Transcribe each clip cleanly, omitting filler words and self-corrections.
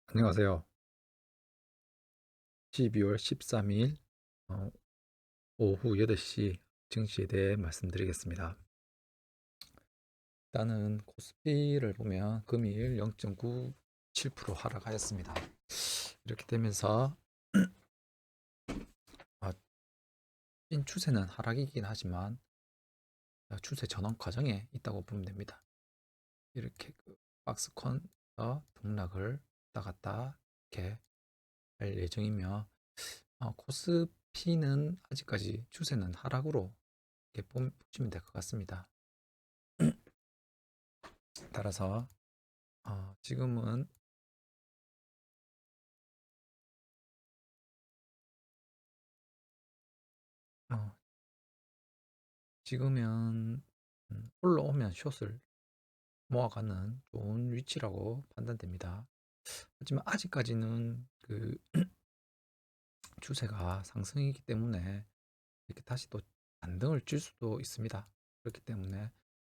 안녕하세요. 12월 13일 어, 오후 8시 증시에 대해 말씀드리겠습니다. 일단은 코스피를 보면 금일 0.97% 하락하였습니다. 이렇게 되면서 아, 찐 추세는 하락이긴 하지만 추세 전환 과정에 있다고 보면 됩니다. 이렇게 박스권에서 등락을 왔다 갔다 이렇게 할 예정이며 코스피는 아직까지 추세는 하락으로 이렇게 보시면 될 것 같습니다. 따라서 지금은 어, 지금은 올라오면 숏을 모아가는 좋은 위치라고 판단됩니다. 하지만 아직까지는 그 추세가 상승이기 때문에 이렇게 다시 또 반등을 줄 수도 있습니다. 그렇기 때문에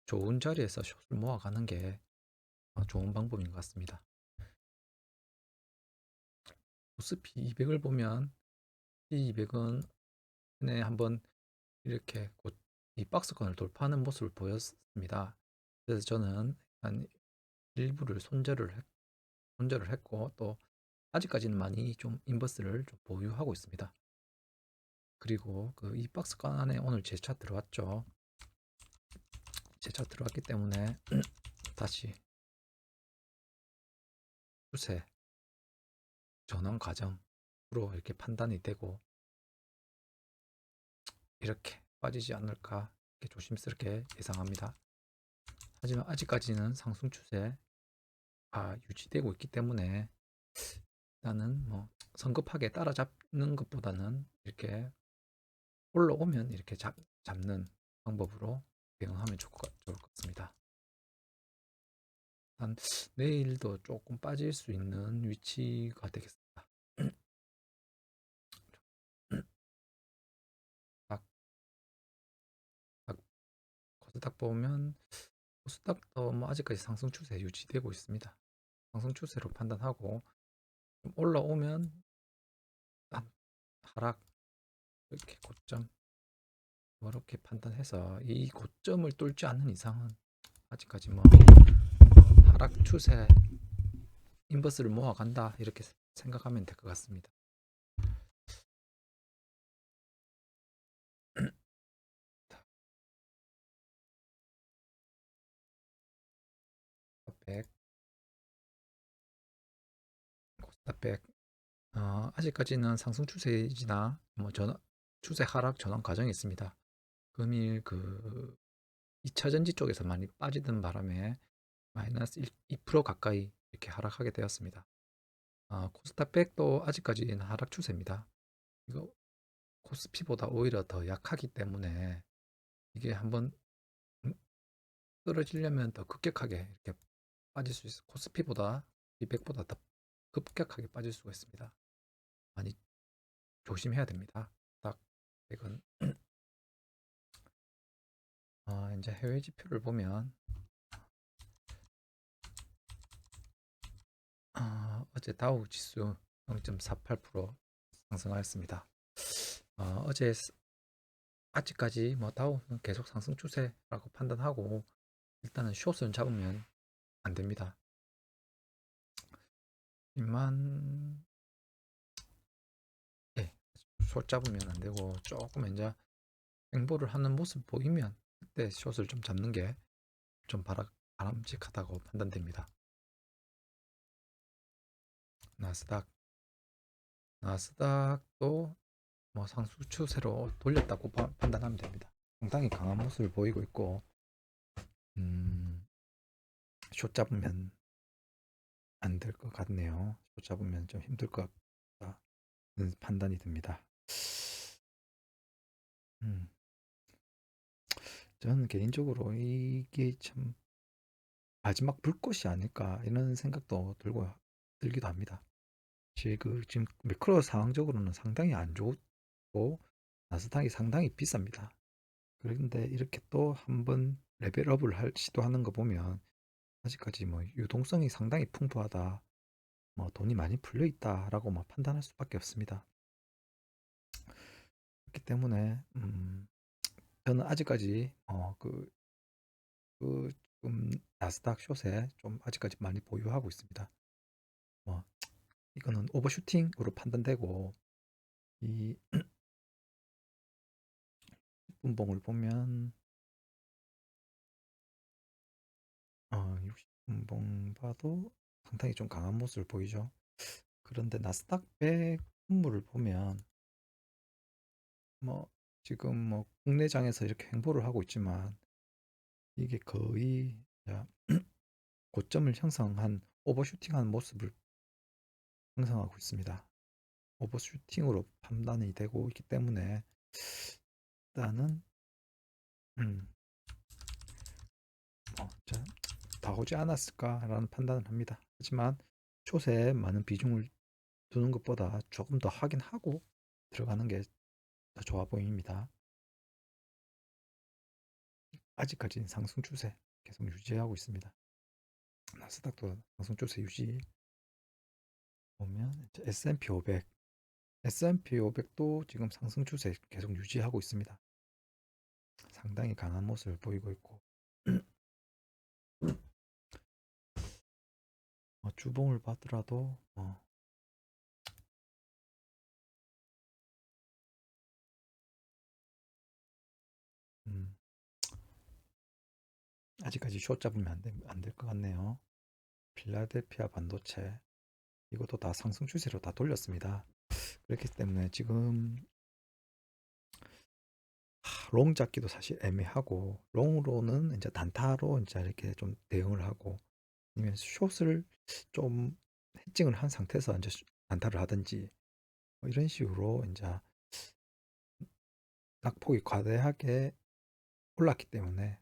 좋은 자리에서 숏을 모아가는 게 좋은 방법인 것 같습니다. 코스피 200을 보면 P200은 전에 한번 이렇게 곧 이 박스권을 돌파하는 모습을 보였습니다. 그래서 저는 한 일부를 손절을 했고 또 아직까지는 많이 좀 인버스를 좀 보유하고 있습니다. 그리고 그 이 박스권 안에 오늘 제 차 들어왔죠. 제 차 들어왔기 때문에 다시 추세 전환 과정으로 이렇게 판단이 되고 이렇게 빠지지 않을까 이렇게 조심스럽게 예상합니다. 하지만 아직까지는 상승 추세가 유지되고 있기 때문에 나는 뭐 성급하게 따라잡는 것보다는 이렇게 올라오면 이렇게 잡는 방법으로 대응하면 좋을 것 같습니다. 한 내일도 조금 빠질 수 있는 위치가 되겠습니다. 딱, 딱 코스닥 보면 코스닥도 뭐 아직까지 상승 추세 유지되고 있습니다. 상승 추세로 판단하고 좀 올라오면 한 하락 이렇게 고점 이렇게 판단해서 이 고점을 뚫지 않는 이상은 아직까지 뭐 하락 추세 인버스를 모아간다 이렇게 생각하면 될 것 같습니다. 100, 코스닥 100 아직까지는 상승 추세이지나 뭐 추세 하락 전환 과정이 있습니다. 금일 그 2차 전지 쪽에서 많이 빠지던 바람에 마이너스 2% 가까이 이렇게 하락하게 되었습니다. 코스닥 100도 아직까지는 하락 추세입니다. 이거 코스피보다 오히려 더 약하기 때문에 이게 한번 음, 떨어지려면 더 급격하게 이렇게 빠질 수 있어. 코스피보다 200보다 더 급격하게 빠질 수가 있습니다. 많이 조심해야 됩니다. 딱 이건 이제 해외 지표를 보면 어제 다우 지수 0.48% 상승하였습니다. 어제 아직까지 뭐 다우는 계속 상승 추세라고 판단하고 일단은 숏은 잡으면 안 됩니다. 하지만 예, 숏 잡으면 안 되고 조금 이제 횡보를 하는 모습 보이면 그때 숏을 좀 잡는 게 좀 바람직하다고 판단됩니다. 나스닥 나스닥도 뭐 상승 추세로 돌렸다고 판단하면 됩니다. 상당히 강한 모습을 보이고 있고 음, 숏 잡으면 안 될 것 같네요. 숏 잡으면 좀 힘들 것 같다는 판단이 듭니다. 음, 저는 개인적으로 이게 참 마지막 불꽃이 아닐까 이런 생각도 들기도 합니다. 지금 매크로 상황적으로는 상당히 안 좋고 나스닥이 상당히 비쌉니다. 그런데 이렇게 또 한번 레벨업을 시도하는 거 보면 아직까지 뭐 유동성이 상당히 풍부하다. 뭐 돈이 많이 풀려 있다라고 뭐 판단할 수밖에 없습니다. 그렇기 때문에 저는 아직까지 지금 나스닥 숏에 좀 아직까지 많이 보유하고 있습니다. 뭐 이거는 오버슈팅으로 판단되고 이 분봉을 보면 60분봉 봐도 상당히 좀 강한 모습을 보이죠. 그런데 나스닥 100 분모를 보면 뭐 지금 뭐 국내장에서 이렇게 횡보를 하고 있지만 이게 거의 고점을 형성한 오버슈팅한 모습을 형성하고 있습니다. 오버슈팅으로 판단이 되고 있기 때문에 일단은 음, 다 오지 않았을까라는 판단을 합니다. 하지만 숏에 많은 비중을 두는 것보다 조금 더 확인하고 들어가는 게 더 좋아 보입니다. 아직까지는 상승 추세 계속 유지하고 있습니다. 나스닥도 상승 추세 유지. 보면 S&P 500, S&P 500도 지금 상승 추세 계속 유지하고 있습니다. 상당히 강한 모습을 보이고 있고 주봉을 봐더라도 음, 아직까지 숏 잡으면 안 될 것 같네요. 필라델피아 반도체 이것도 다 상승 추세로 다 돌렸습니다. 그렇기 때문에 지금 롱 잡기도 사실 애매하고 롱으로는 이제 단타로 이제 이렇게 좀 대응을 하고 아니면 숏을 좀 해칭을 한 상태에서 이제 단타를 하든지 뭐 이런 식으로 이제 낙폭이 과대하게 올랐기 때문에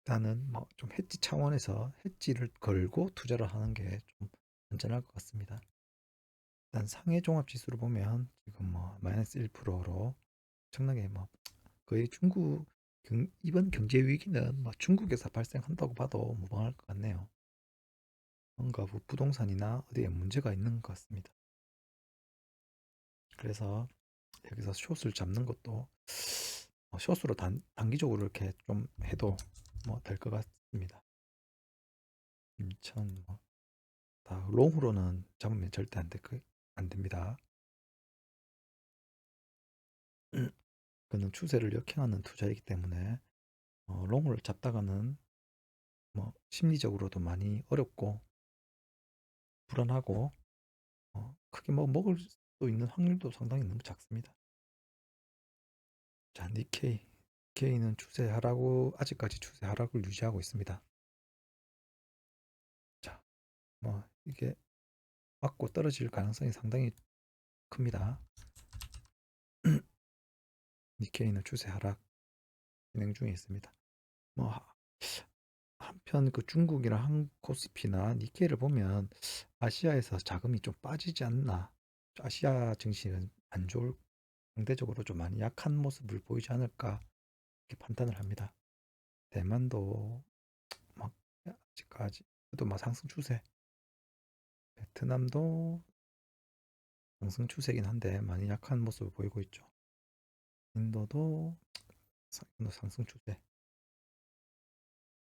일단은 뭐 좀 해지 차원에서 해지를 걸고 투자를 하는 게 좀 안전할 것 같습니다. 일단 상해 종합 지수를 보면 지금 뭐 마이너스 1%로 엄청나게 뭐 거의 이번 경제 위기는 뭐 중국에서 발생한다고 봐도 무방할 것 같네요. 뭔가 부동산이나 어디에 문제가 있는 것 같습니다. 그래서 여기서 숏을 잡는 것도 숏으로 단기적으로 이렇게 좀 해도 뭐 될 것 같습니다. 인천 다 롱으로는 잡으면 절대 안 됩니다. 그는 추세를 역행하는 투자이기 때문에 롱을 잡다가는 뭐 심리적으로도 많이 어렵고 불안하고 크게 뭐 먹을 수 있는 확률도 상당히 너무 작습니다. 자, 니케이는 아직까지 추세 하락을 유지하고 있습니다. 자, 뭐 이게 맞고 떨어질 가능성이 상당히 큽니다. 니케이는 추세 하락 진행 중에 있습니다. 뭐 한편 그 중국이나 코스피나 니케이를 보면 아시아에서 자금이 좀 빠지지 않나. 아시아 증시는 안 좋을 상대적으로 좀 많이 약한 모습을 보이지 않을까 이렇게 판단을 합니다. 대만도 막 아직까지 그래도 막 상승 추세. 베트남도 상승 추세긴 한데 많이 약한 모습을 보이고 있죠. 인도도 상승 추세.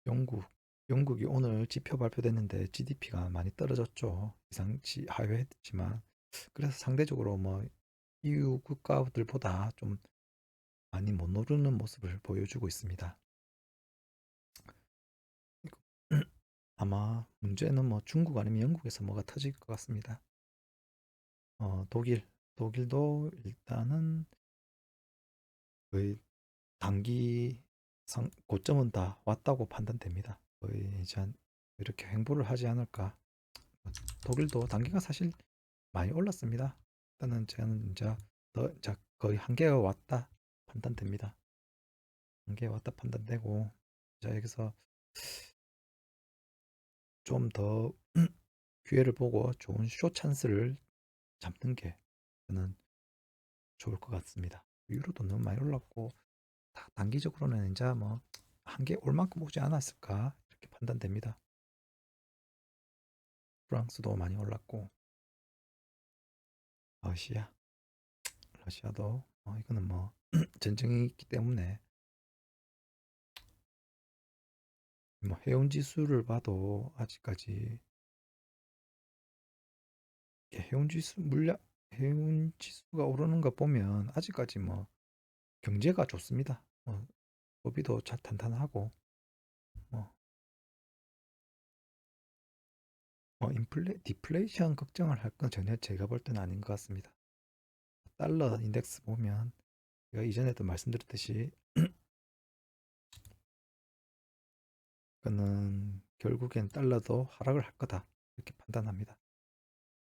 영국 영국이 오늘 지표 발표됐는데 GDP가 많이 떨어졌죠. 예상치 하회했지만 그래서 상대적으로 뭐 EU 국가들보다 좀 많이 못 오르는 모습을 보여주고 있습니다. 아마 문제는 뭐 중국 아니면 영국에서 뭐가 터질 것 같습니다. 독일도 일단은 거의 단기 고점은 다 왔다고 판단됩니다. 거의 이제 이렇게 횡보를 하지 않을까. 독일도 단기가 사실 많이 올랐습니다. 일단은 저는 이제 거의 한계가 왔다 판단됩니다. 한계가 왔다 판단되고 자 여기서 좀 더 기회를 보고 좋은 숏 찬스를 잡는 게 저는 좋을 것 같습니다. 유로도 너무 많이 올랐고 단기적으로는 이제 뭐 한계 올 만큼 오지 않았을까 이렇게 판단됩니다. 프랑스도 많이 올랐고, 러시아, 러시아도 이거는 뭐 전쟁이 있기 때문에 뭐 해운 지수를 봐도 아직까지 해운 지수 물량 해운 지수가 오르는 거 보면 아직까지 뭐 경제가 좋습니다. 소비도 잘 탄탄하고 뭐, 디플레이션 걱정을 할 건 전혀 제가 볼 때는 아닌 것 같습니다. 달러 인덱스 보면 제가 이전에도 말씀드렸듯이 그거는 결국엔 달러도 하락을 할 거다 이렇게 판단합니다.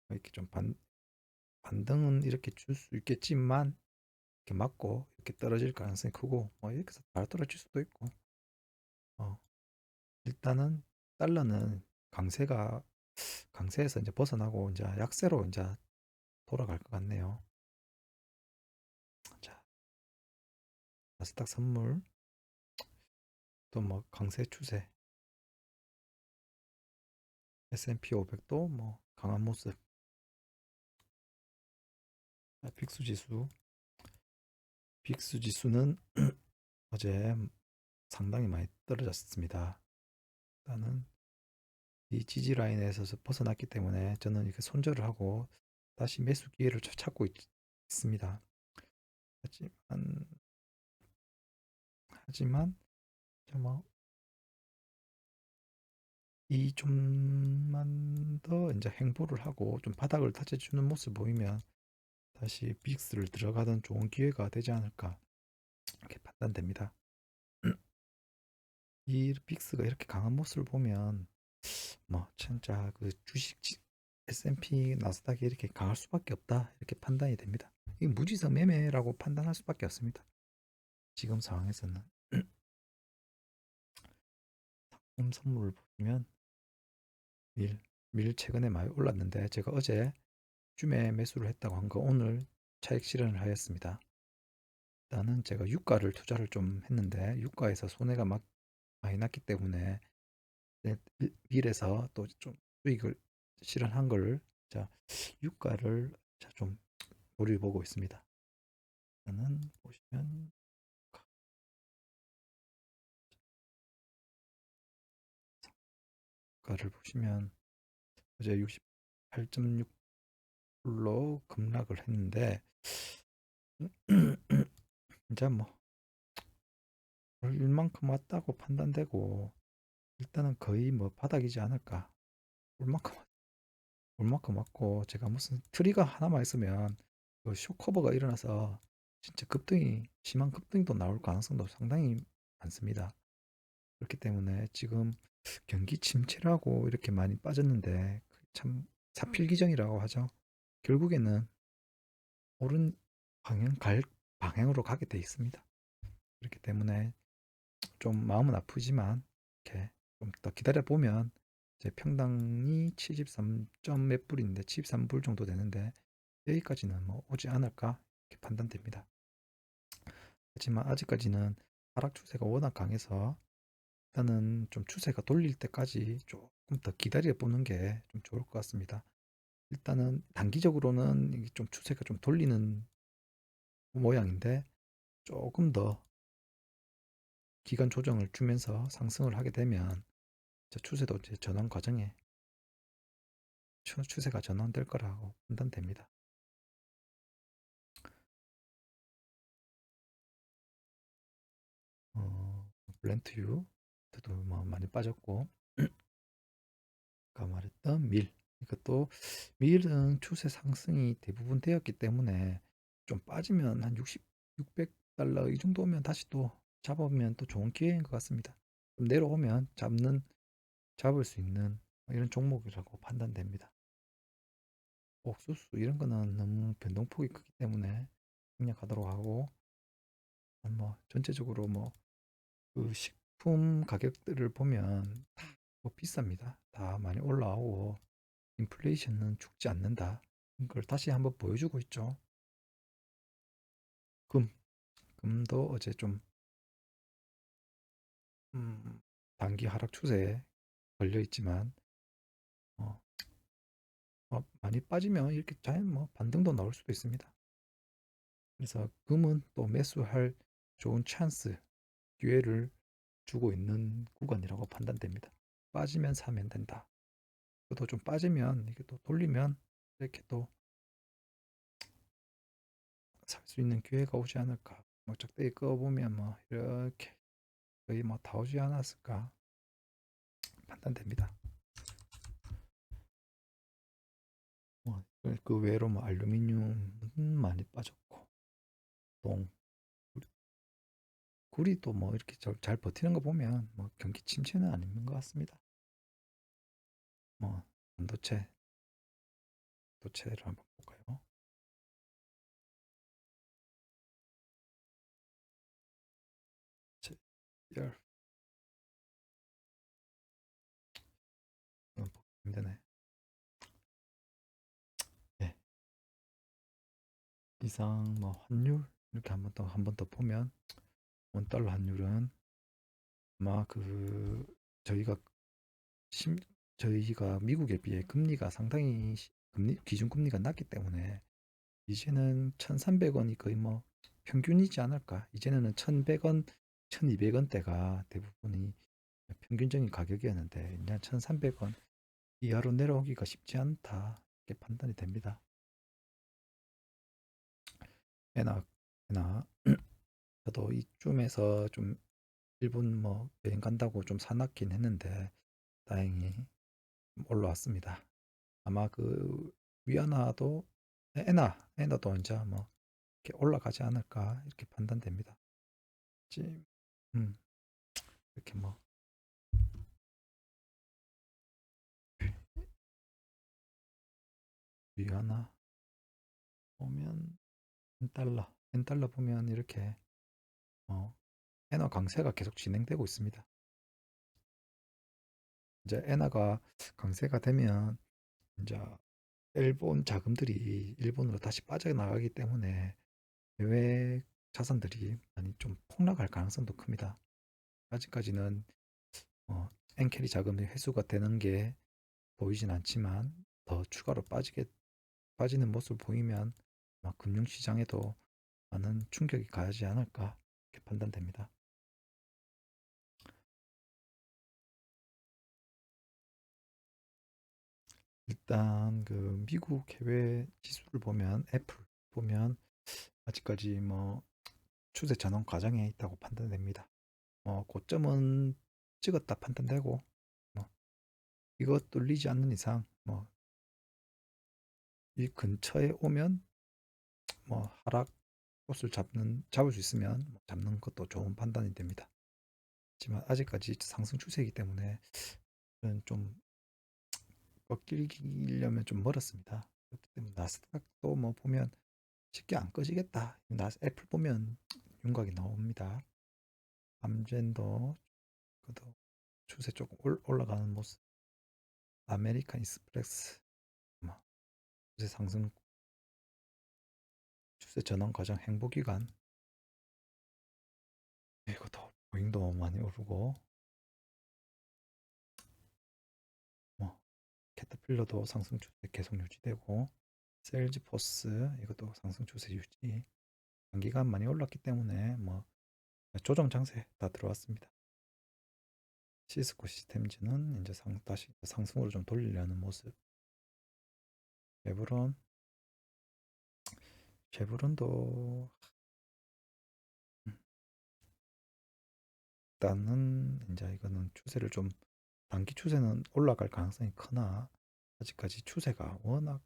이렇게 좀 반등은 이렇게 줄 수 있겠지만 이렇게 맞고 이렇게 떨어질 가능성이 크고 이렇게 해서 바로 떨어질 수도 있고 어, 일단은 달러는 강세에서 이제 벗어나고 이제 약세로 이제 돌아갈 것 같네요. 자, 나스닥 선물 또 뭐 강세 추세, S&P 500도 뭐 강한 모습. 자, 빅스 지수는 어제 상당히 많이 떨어졌습니다. 일단은 이 지지 라인에서 벗어났기 때문에 저는 이렇게 손절을 하고 다시 매수 기회를 찾고 있습니다. 하지만 뭐 이 좀만 더 이제 행보를 하고 좀 바닥을 다져주는 모습 보이면 다시 빅스를 들어가던 좋은 기회가 되지 않을까 이렇게 판단됩니다. 이 빅스가 이렇게 강한 모습을 보면 뭐 진짜 그 S&P 나스닥이 이렇게 강할 수밖에 없다 이렇게 판단이 됩니다. 이 무지성 매매라고 판단할 수밖에 없습니다. 지금 상황에서는 상품 선물을 보시면 밀 최근에 많이 올랐는데 제가 어제 쯤에 매수를 했다고 한 거 오늘 차익 실현을 하였습니다. 일단은 제가 유가를 투자를 좀 했는데 유가에서 손해가 많이 났기 때문에 밀에서 또 좀 수익을 실현한 걸 자, 유가를 좀 노려보고 있습니다. 일단은 보시면 유가를 보시면 어제 68.6불로 급락을 했는데 이제 뭐 얼만큼 왔다고 판단되고 일단은 거의 뭐 바닥이지 않을까. 얼만큼 얼만큼 왔고 제가 무슨 트리거 하나만 있으면 그 쇼커버가 일어나서 진짜 심한 급등도 나올 가능성도 상당히 많습니다. 그렇기 때문에 지금 경기 침체라고 이렇게 많이 빠졌는데 참 사필기정이라고 하죠. 결국에는 옳은 방향으로 가게 돼 있습니다. 그렇기 때문에 좀 마음은 아프지만 이렇게 좀 더 기다려 보면 이제 평당이 73점 몇 불인데 73불 정도 되는데 여기까지는 뭐 오지 않을까 이렇게 판단됩니다. 하지만 아직까지는 하락 추세가 워낙 강해서 일단은 좀 추세가 돌릴 때까지 조금 더 기다려 보는 게 좀 좋을 것 같습니다. 일단은 단기적으로는 이게 좀 추세가 좀 돌리는 모양인데 조금 더 기간 조정을 주면서 상승을 하게 되면 추세도 이제 전환 과정에 추세가 전환될 거라고 판단됩니다. 블렌트유도 뭐 많이 빠졌고 아까 말했던 이것도 밀은 추세 상승이 대부분 되었기 때문에 좀 빠지면 한 600달러 이 정도면 다시 또 잡으면 또 좋은 기회인 것 같습니다. 좀 내려오면 잡을 수 있는 이런 종목이라고 판단됩니다. 옥수수 이런 거는 너무 변동폭이 크기 때문에 생략하도록 하고 뭐 전체적으로 뭐 그 식품 가격들을 보면 뭐 비쌉니다. 다 많이 올라오고 인플레이션은 죽지 않는다. 이걸 다시 한번 보여주고 있죠. 금, 금도 어제 좀 단기 하락 추세에 걸려 있지만 많이 빠지면 이렇게 자연 반등도 나올 수도 있습니다. 그래서 금은 또 매수할 좋은 찬스, 기회를 주고 있는 구간이라고 판단됩니다. 빠지면 사면 된다. 또 좀 빠지면 이게 또 돌리면 이렇게 또 살 수 있는 기회가 오지 않을까. 적당히 꺼보면 이렇게 거의 다 오지 않았을까 판단됩니다. 그 외로 알루미늄은 많이 빠졌고, 동, 구리도 이렇게 잘 버티는 거 보면 경기 침체는 아닌 것 같습니다. 반도체, 도체를 한번 볼까요? 열, 보기 힘드네. 네. 이상 환율 이렇게 한 번 더 보면 원달러 환율은 아마 저희가 심, 저희가 미국에 비해 금리가 상당히 기준금리가 낮기 때문에 이제는 1,300원이 거의 평균이지 않을까. 이제는 1,100원, 1,200원대가 대부분이 평균적인 가격이었는데 이제 1,300원 이하로 내려오기가 쉽지 않다 이렇게 판단이 됩니다. 에나 저도 이쯤에서 좀 일본 여행 간다고 좀 사놨긴 했는데 다행히 올라왔습니다. 아마 위안화도 엔화도 이제 이렇게 올라가지 않을까 이렇게 판단됩니다. 지 이렇게 위안화 보면 엔달러 보면 이렇게 엔화 강세가 계속 진행되고 있습니다. 이제 엔화가 강세가 되면 이제 일본 자금들이 일본으로 다시 빠져나가기 때문에 해외 자산들이 많이 좀 폭락할 가능성도 큽니다. 아직까지는 엔캐리 자금이 회수가 되는 게 보이진 않지만 더 추가로 빠지는 모습을 보이면 금융시장에도 많은 충격이 가하지 않을까 이렇게 판단됩니다. 일단 미국 해외 지수를 보면 애플 보면 아직까지 추세 전환 과정에 있다고 판단됩니다. 고점은 찍었다 판단되고 이거 뚫리지 않는 이상 이 근처에 오면 하락 코스를 잡을 수 있으면 잡는 것도 좋은 판단이 됩니다. 하지만 아직까지 상승 추세이기 때문에 좀 꺾이려면 좀 멀었습니다. 그렇기 때문에 나스닥도 보면 쉽게 안 꺼지겠다. 애플 보면 윤곽이 나옵니다. 암젠도 그도 추세 조금 올라가는 모습. 아메리칸 익스프레스 추세 상승 추세 전환 과정 행보기간 이것도 보잉도 많이 오르고 캐터필러도 상승 추세 계속 유지되고 세일즈포스 이것도 상승 추세 유지 단기간 많이 올랐기 때문에 조정 장세 다 들어왔습니다. 시스코 시스템즈는 이제 다시 상승으로 좀 돌리려는 모습. 쉐브론도 일단은 이제 이거는 추세를 좀 단기 추세는 올라갈 가능성이 크나 아직까지 추세가 워낙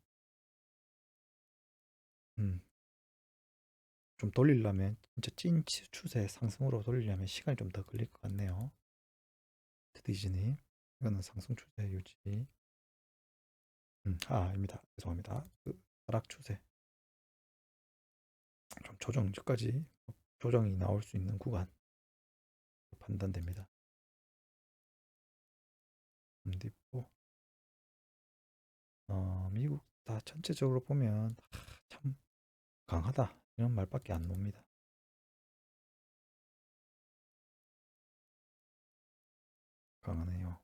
좀 돌리려면 진짜 찐 추세 상승으로 돌리려면 시간이 좀 더 걸릴 것 같네요. 디즈니 이거는 상승 추세 유지. 아닙니다. 죄송합니다. 하락 추세 좀 조정까지 조정이 나올 수 있는 구간 판단됩니다. 홈디포 미국 다 전체적으로 보면 참 강하다 이런 말밖에 안 나옵니다. 강하네요.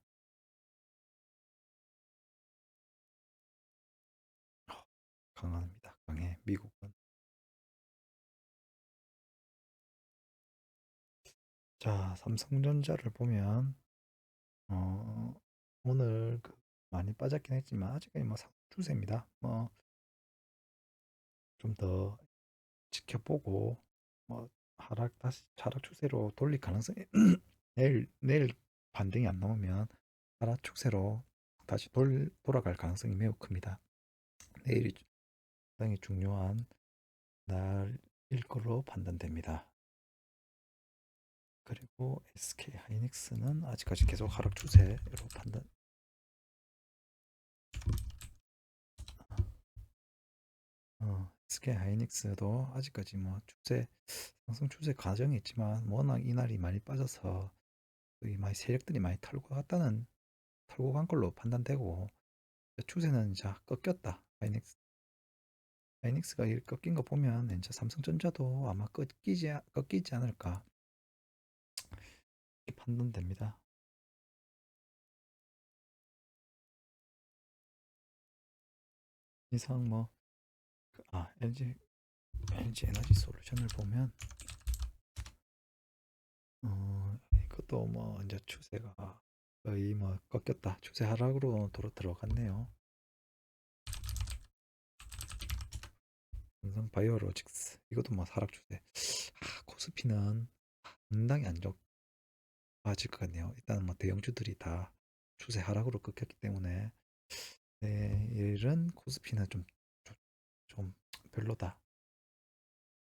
강합니다. 강해. 미국은. 자, 삼성전자를 보면 어, 오늘 많이 빠졌긴 했지만 아직까지 뭐 상승 추세입니다. 뭐 좀 더 지켜보고 뭐 다시 하락 추세로 돌릴 가능성이 내일 반등이 안 나오면 하락 추세로 다시 돌아갈 가능성이 매우 큽니다. 내일이 상당히 중요한 날일 걸로 판단됩니다. 그리고 SK 하이닉스는 아직까지 계속 하락 추세로 판단. SK 하이닉스도 아직까지 뭐 상승 추세 과정이 있지만 워낙 이날이 많이 빠져서 거의 많이 세력들이 많이 털고 간 걸로 판단되고, 추세는 이제 꺾였다. 하이닉스가 이 꺾인 거 보면 이제 삼성전자도 아마 꺾이지 않을까 이렇게 판단됩니다. 이상 LG 에너지 솔루션을 보면 이것도 뭐 이제 추세가 거의 뭐 꺾였다. 추세 하락으로 들어갔네요. 삼성 바이오로직스 이것도 뭐 하락 추세. 코스피는 상당히 안 좋아질 것 같네요. 일단 뭐 대형주들이 다 추세 하락으로 꺾였기 때문에 내일은 코스피는 좀 별로다.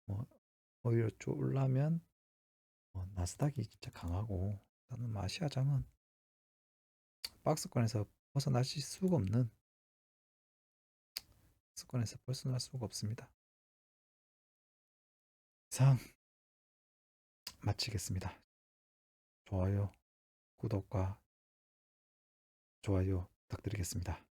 뭐 오히려 올라면 나스닥이 진짜 강하고, 나는 뭐 아시아장은 박스권에서 벗어나실 수가 없는 박스권에서 벗어날 수가 없습니다. 이상 마치겠습니다. 좋아요, 구독과 좋아요 부탁드리겠습니다.